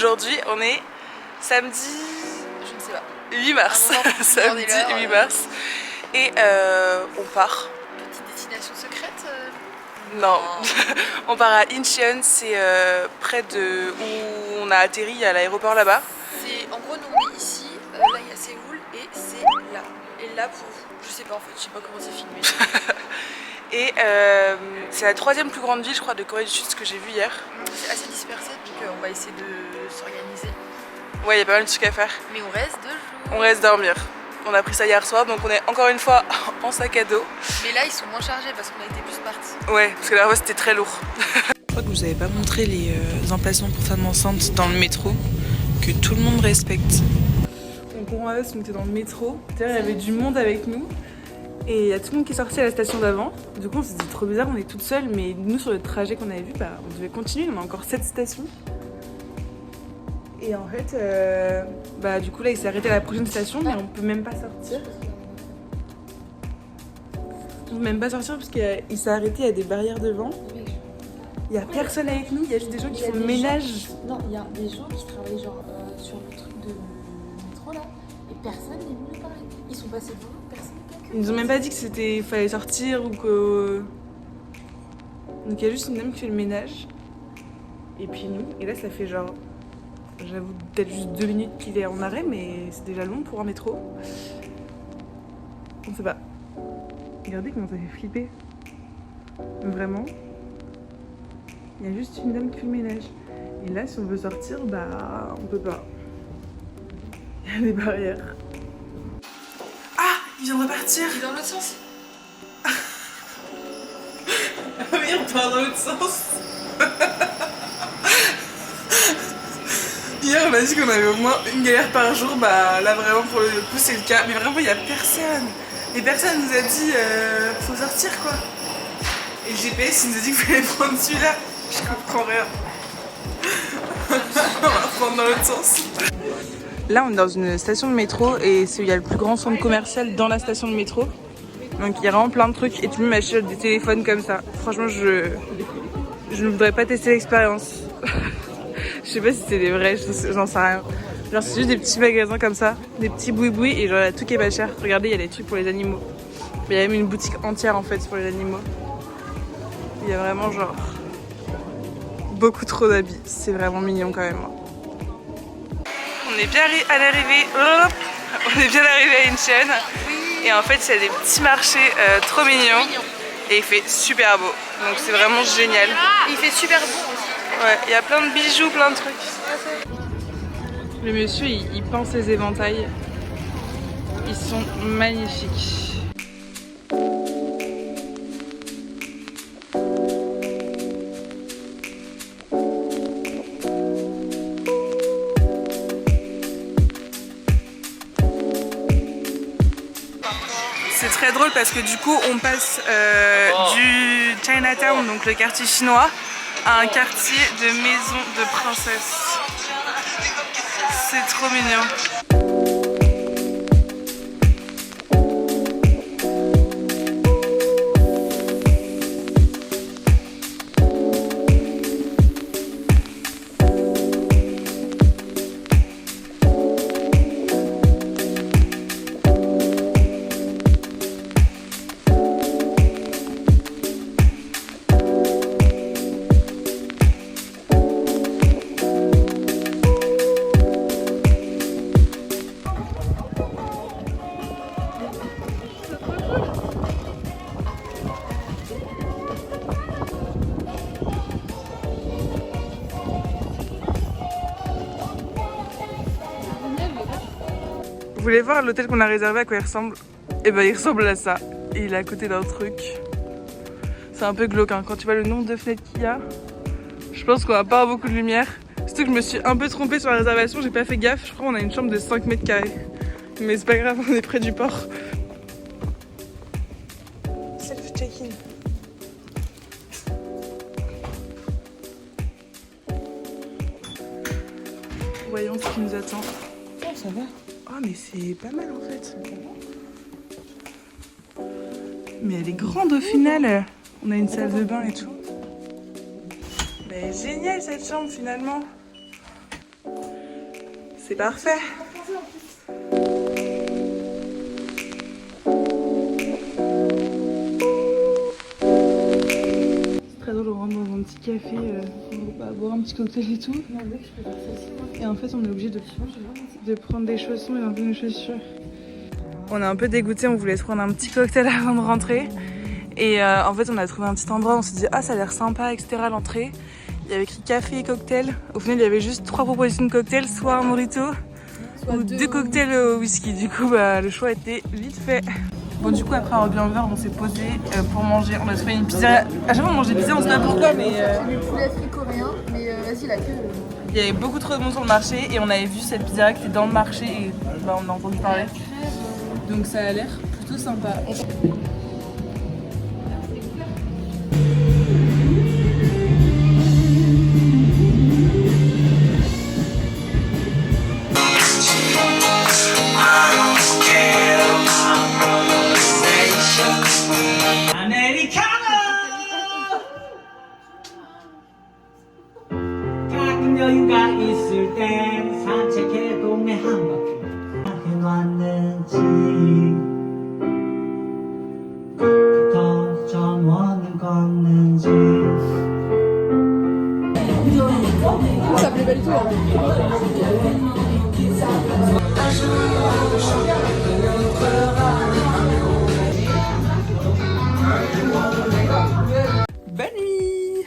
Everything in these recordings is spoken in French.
Aujourd'hui on est samedi, je ne sais pas, 8 mars, samedi 8 mars et on part. Petite destination secrète Non, on part à Incheon, c'est près de où on a atterri à l'aéroport là-bas. En gros nous on est ici, là il y a Séoul et c'est là. Et là pour vous, je sais pas en fait, je sais pas comment c'est filmé. Et c'est la 3e plus grande ville je crois de Corée du Sud, ce que j'ai vu hier. C'est assez dispersé donc on va essayer de s'organiser. Ouais, il y a pas mal de trucs à faire. Mais on reste 2 jours. On reste dormir. On a pris ça hier soir donc on est encore une fois en sac à dos. Mais là ils sont moins chargés parce qu'on a été plus partis. Ouais, parce que la fois c'était très lourd. Je crois que vous avez pas montré les emplacements pour femmes enceintes dans le métro que tout le monde respecte. Donc on était dans le métro, il y avait du monde avec nous. Et il y a tout le monde qui est sorti à la station d'avant. Du coup on s'est dit trop bizarre, on est toutes seules. Mais nous sur le trajet qu'on avait vu, bah, on devait continuer, on a encore 7 stations. Et en fait, bah, du coup là il s'est arrêté à la prochaine station, mais on peut même pas sortir. On peut même pas sortir parce qu'il s'est arrêté, il y a des barrières devant. Il n'y a personne avec nous, il y a juste des gens qui font le ménage. Non, il y a des gens qui travaillent genre sur le truc de métro là, et personne n'est venu parler. Ils sont passés devant, personne n'a calculé. Ils nous ont même pas dit que c'était fallait sortir ou que. Donc il y a juste une dame qui fait le ménage. Et puis nous, et là ça fait genre, j'avoue peut-être juste 2 minutes qu'il est en arrêt, mais c'est déjà long pour un métro. On sait pas. Regardez comment ça fait flipper. Vraiment. Il y a juste une dame qui fait le ménage. Et là, si on veut sortir, bah, on peut pas. Il y a des barrières. Ah, il vient de repartir. Il est dans l'autre sens. Ah oui, on part dans l'autre sens. Hier, on a dit qu'on avait au moins une galère par jour. Bah, là, vraiment, pour le coup, c'est le cas. Mais vraiment, il n'y a personne. Et personne nous a dit faut sortir, quoi. Et le GPS, il nous a dit qu'il fallait prendre celui-là. Je comprends rien. On va prendre dans l'autre sens. Là, on est dans une station de métro et il y a le plus grand centre commercial dans la station de métro. Donc, il y a vraiment plein de trucs et tout le monde m'achète des téléphones comme ça. Franchement, je ne voudrais pas tester l'expérience. Je sais pas si c'est des vrais, j'en sais rien. Genre, c'est juste des petits magasins comme ça, des petits boui-boui et genre, tout qui est pas cher. Regardez, il y a des trucs pour les animaux. Il y a même une boutique entière en fait pour les animaux. Il y a vraiment genre beaucoup trop d'habits, c'est vraiment mignon quand même. On est bien à l'arrivée, on est bien arrivé à Incheon et en fait il y a des petits marchés trop mignons et il fait super beau, donc c'est vraiment génial. Il fait super beau aussi. Ouais, il y a plein de bijoux, plein de trucs. Le monsieur il peint ses éventails, ils sont magnifiques. C'est très drôle parce que du coup on passe du Chinatown, donc le quartier chinois, à un quartier de maison de princesse. C'est trop mignon. Vous voulez voir l'hôtel qu'on a réservé à quoi il ressemble? Et ben il ressemble à ça. Et il est à côté d'un truc. C'est un peu glauque hein. Quand tu vois le nombre de fenêtres qu'il y a, je pense qu'on va pas avoir beaucoup de lumière. Surtout que je me suis un peu trompée sur la réservation, j'ai pas fait gaffe. Je crois qu'on a une chambre de 5 mètres carrés. Mais c'est pas grave, on est près du port. Self-check-in. Voyons ce qui nous attend. Oh, ça va. Oh, mais c'est pas mal en fait. Mais elle est grande au final. On a une salle de bain et tout. Mais génial cette chambre finalement. C'est parfait. C'est très drôle, on rentre dans un petit café, on va boire un petit cocktail et tout. Et en fait, on est obligé de prendre des chaussons et d'enlever nos chaussures. On est un peu dégoûté, on voulait se prendre un petit cocktail avant de rentrer. Et en fait, on a trouvé un petit endroit, on s'est dit ah ça a l'air sympa, etc. à l'entrée. Il y avait écrit café et cocktail. Au final, il y avait juste 3 propositions de cocktails, soit un mojito ou 2 cocktails au whisky. Du coup, bah, le choix était vite fait. Bon, du coup, après avoir bien ouvert, on s'est posé pour manger. On a trouvé une pizza. À chaque fois, on mange des pizzas, on sait pas pourquoi, mais. Le poulet frit coréen, mais vas-y, la queue. Il y avait beaucoup trop de monde sur le marché et on avait vu cette pizzeria qui était dans le marché et bah, on a entendu parler. Donc, ça a l'air plutôt sympa. 여유가 있을 때 산책해 동네 한 바퀴 해놨는지 부터 전원은 껐는지 Ça plaît pas du tout. Bonne nuit.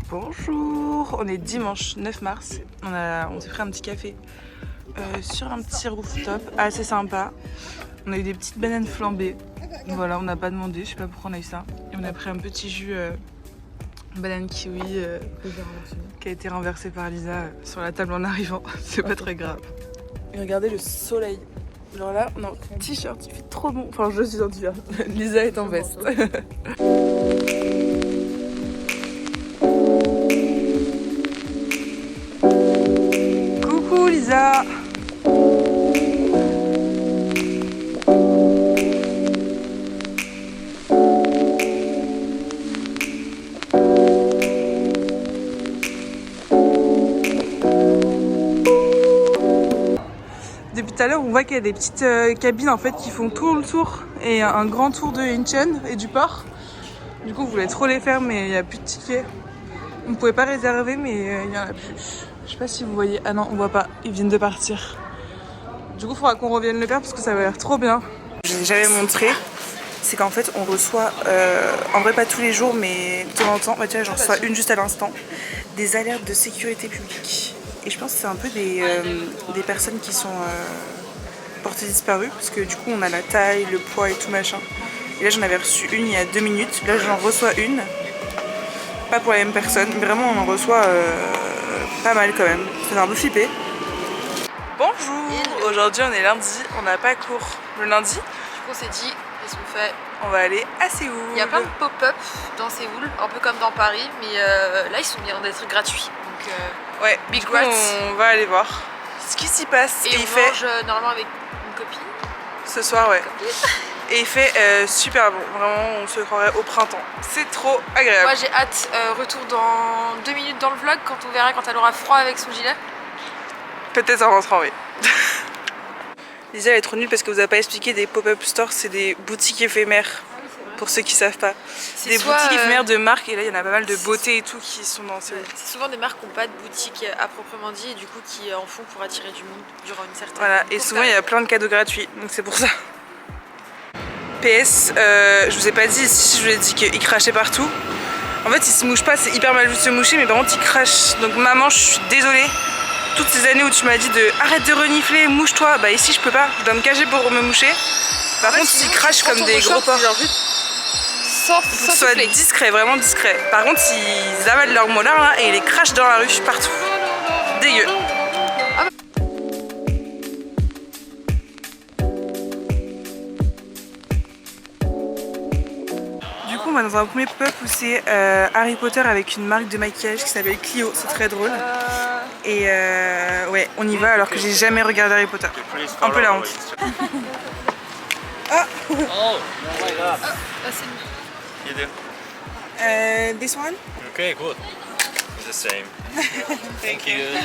Bonjour, on est dimanche 9 mars, on s'est pris un petit café sur un petit rooftop assez sympa. On a eu des petites bananes flambées, voilà, on n'a pas demandé, je sais pas pourquoi on a eu ça. Et on a pris un petit jus banane kiwi qui a été renversé par Lisa sur la table en arrivant, c'est pas très grave. Et regardez le soleil, genre là on est en t-shirt, il fait trop bon, enfin je suis en t-shirt, Lisa est en veste. Coucou Lisa. Depuis tout à l'heure, on voit qu'il y a des petites cabines en fait qui font tout le tour et un grand tour de Incheon et du port. Du coup, on voulait trop les faire, mais il n'y a plus de tickets. On ne pouvait pas réserver, mais il n'y en a plus. Je sais pas si vous voyez. Ah non, on voit pas. Ils viennent de partir. Du coup, il faudra qu'on revienne le faire parce que ça va l'air trop bien. Je n'ai jamais montré. C'est qu'en fait, on reçoit, en vrai pas tous les jours, mais de temps en temps, bah, tu vois, j'en reçois une juste à l'instant, des alertes de sécurité publique. Et je pense que c'est un peu des personnes qui sont portées disparues, parce que du coup, on a la taille, le poids et tout machin. Et là, j'en avais reçu une il y a 2 minutes. Là, j'en reçois une. Pas pour la même personne, mais vraiment, on en reçoit pas mal quand même. Ça fait un peu flipper. Bonjour. Aujourd'hui, on est lundi. On n'a pas cours le lundi. Du coup, on s'est dit, qu'est-ce qu'on fait? On va aller à Séoul. Il y a plein de pop-up dans Séoul, un peu comme dans Paris, mais là, ils sont bien d'être gratuits. Donc, ouais, big du coup, rats. on va aller voir ce qui s'y passe. Et on il fait mange normalement avec une copine. ce soir, ouais. Copine. Et il fait super bon. Vraiment, on se croirait au printemps. C'est trop agréable. Moi, j'ai hâte. Retour dans 2 minutes dans le vlog quand on verra quand elle aura froid avec son gilet. Peut-être en rentrant, oui. Lisa, elle est trop nulle parce que vous avez pas expliqué des pop-up stores, c'est des boutiques éphémères. Pour ceux qui savent pas. Des boutiques éphémères de marques, et là il y en a pas mal de beauté et tout qui sont dans ces. C'est souvent des marques qui n'ont pas de boutique à proprement dit et du coup qui en font pour attirer du monde durant une certaine. Voilà, et souvent il y a plein de cadeaux gratuits, donc c'est pour ça. PS, je vous ai pas dit, si je vous ai dit qu'il crachait partout. En fait il se mouche pas, c'est hyper mal vu de se moucher, mais par contre il crache. Donc maman, je suis désolée. Toutes ces années où tu m'as dit de arrête de renifler, mouche-toi, bah ici je peux pas, je dois me cacher pour me moucher. Par contre il crache comme des gros porcs. Faut que ce soit discret, vraiment discret. Par contre, ils avalent leurs molars là et ils les crachent dans la rue partout. Dégueu. Du coup, on va dans un premier pop-up où c'est Harry Potter avec une marque de maquillage qui s'appelle Clio. C'est très drôle. Et ouais, on y va alors que j'ai jamais regardé Harry Potter. Un peu la honte. Ah. Oh, my God. C'est You do? This one? Okay, good. It's the same. Thank you.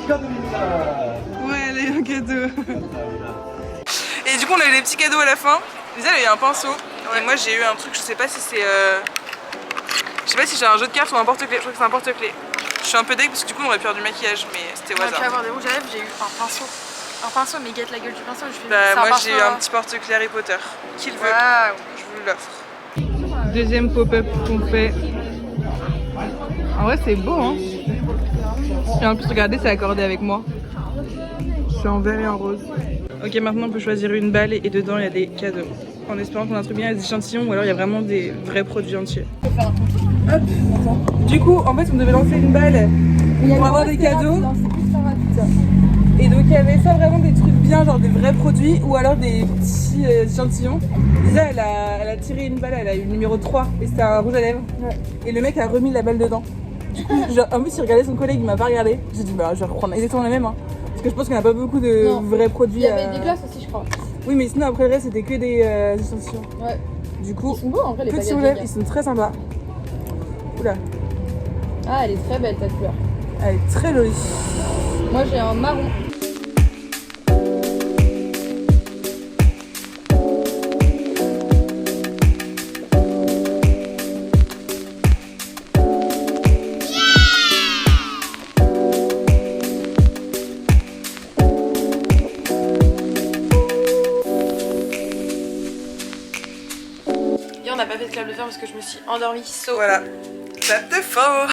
Ouais, elle a eu un cadeau. Et du coup, on a eu les petits cadeaux à la fin. Lisa, elle a eu un pinceau. Et moi, j'ai eu un truc, je sais pas si c'est. Je sais pas si j'ai un jeu de cartes ou un porte-clés. Je crois que c'est un porte-clés. Je suis un peu deg parce que du coup, on aurait pu avoir du maquillage, mais c'était au On aurait pu hasard. avoir des rouges à lèvres, j'ai eu un pinceau. Un pinceau, mais guette la gueule du pinceau. Je fais, Bah, c'est moi, pinceau, j'ai eu hein. un petit porte-clés Harry Potter. Qui le veut? Waouh. Je vous l'offre. Deuxième pop-up qu'on fait. En vrai, c'est beau, hein. Et en plus, regardez, c'est accordé avec moi. Je suis en vert et en rose. Ok, maintenant on peut choisir une balle et dedans il y a des cadeaux. En espérant qu'on a un truc bien, il y a des échantillons ou alors il y a vraiment des vrais produits entiers. Hop. Du coup, en fait, on devait lancer une balle pour avoir des cadeaux. Et donc il y avait soit vraiment des trucs bien, genre des vrais produits, ou alors des petits échantillons. Déjà, elle a tiré une balle, elle a eu le numéro 3 et c'était un rouge à lèvres. Ouais. Et le mec a remis la balle dedans. Du coup, genre, en plus, il regardait son collègue, il m'a pas regardé. J'ai dit, bah, je vais reprendre exactement la même. Hein. Parce que je pense qu'il n'y a pas beaucoup de vrais produits. Il y avait des glaces aussi, je crois. Oui, mais sinon, après le reste, c'était que des échantillons. Ouais. Du coup, Ils sont beaux en vrai, les petits baguettes. lèvres, ils sont très sympas. Oula, Ah, elle est très belle ta couleur. elle est très jolie. Moi j'ai un marron. Hier, on n'a pas fait de clap de fer parce que je me suis endormie. So. Voilà, clap de fort.